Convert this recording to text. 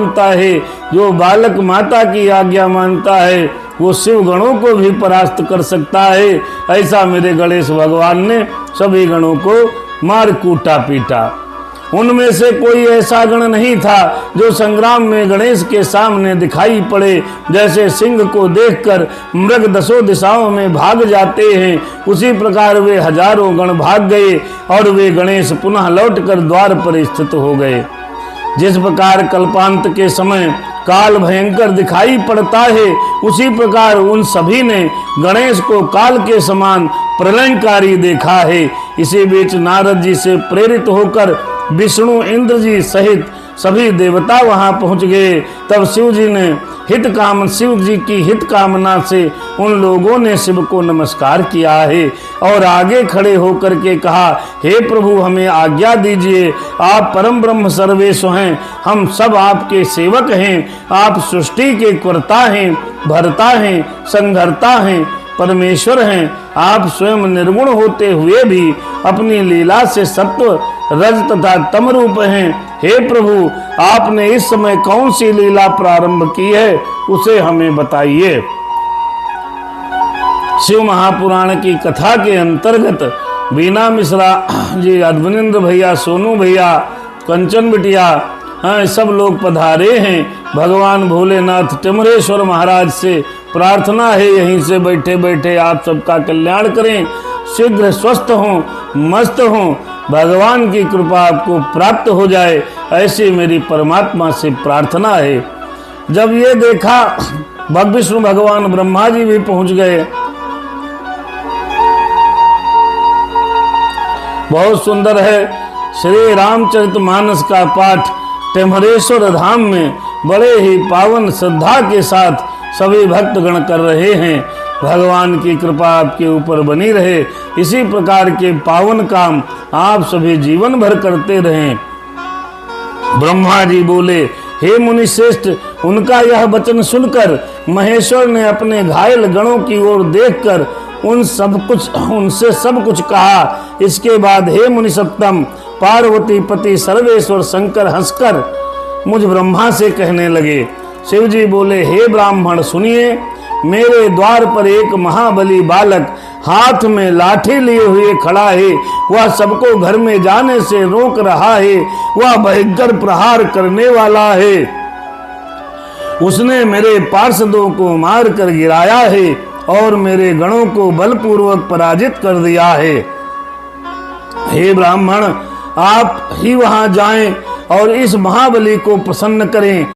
मानता है, जो बालक माता की आज्ञा मानता है वो शिव गणों को भी परास्त कर सकता है। ऐसा मेरे गणेश भगवान ने सभी गणों को मार कूटा पीटा। उनमें से कोई ऐसा गण नहीं था जो संग्राम में गणेश के सामने दिखाई पड़े। जैसे सिंह को देखकर मृग दसों दिशाओं में भाग जाते हैं, उसी प्रकार वे हजारों गण भाग गए और वे गणेश पुनः लौटकर द्वार पर स्थित हो गए। जिस प्रकार कल्पांत के समय काल भयंकर दिखाई पड़ता है, उसी प्रकार उन सभी ने गणेश को काल के समान प्रलयकारी देखा है। इसी बीच नारद जी से प्रेरित होकर विष्णु इंद्र जी सहित सभी देवता वहां पहुंच गए। तब शिव जी की हित कामना से उन लोगों ने शिव को नमस्कार किया है और आगे खड़े होकर के कहा, हे प्रभु हमें आज्ञा दीजिए, आप परम ब्रह्म सर्वेश हैं, हम सब आपके सेवक हैं। आप सृष्टि के कर्ता हैं, भरता हैं, संहर्ता हैं, परमेश्वर हैं। आप स्वयं निर्गुण होते हुए भी अपनी लीला से सत्व रज तथा तम रूप हैं। हे प्रभु आपने इस समय कौन सी लीला प्रारंभ की है, उसे हमें बताइए। शिव महापुराण की कथा के अंतर्गत बीना मिश्रा जी, अरविंद भैया, सोनू भैया, कंचन बिटिया, हाँ सब लोग पधारे हैं। भगवान भोलेनाथ टिमरेश्वर महाराज से प्रार्थना है यहीं से बैठे बैठे आप सबका कल्याण करें, शीघ्र स्वस्थ हों, मस्त हों, भगवान की कृपा आपको प्राप्त हो जाए, ऐसी मेरी परमात्मा से प्रार्थना है। जब ये देखा विष्णु भगवान ब्रह्मा जी भी पहुंच गए। बहुत सुंदर है श्री रामचरितमानस का पाठ टिमरेश्वर धाम में बड़े ही पावन श्रद्धा के साथ सभी भक्तगण कर रहे हैं। भगवान की कृपा आपके ऊपर बनी रहे, इसी प्रकार के पावन काम आप सभी जीवन भर करते रहें। ब्रह्मा जी बोले, हे मुनि श्रेष्ठ, उनका यह वचन सुनकर महेश्वर ने अपने घायल गणों की ओर देखकर उनसे सब कुछ कहा। इसके बाद हे मुनि सप्तम, पार्वती पति सर्वेश्वर शंकर हंसकर मुझ ब्रह्मा से कहने लगे। शिव जी बोले, हे ब्राह्मण सुनिए, मेरे द्वार पर एक महाबली बालक हाथ में लाठी लिए हुए खड़ा है। वह सबको घर में जाने से रोक रहा है। वह भयंकर प्रहार करने वाला है। उसने मेरे पार्षदों को मार कर गिराया है और मेरे गणों को बलपूर्वक पराजित कर दिया है। हे ब्राह्मण, आप ही वहां जाएं और इस महाबली को प्रसन्न करें।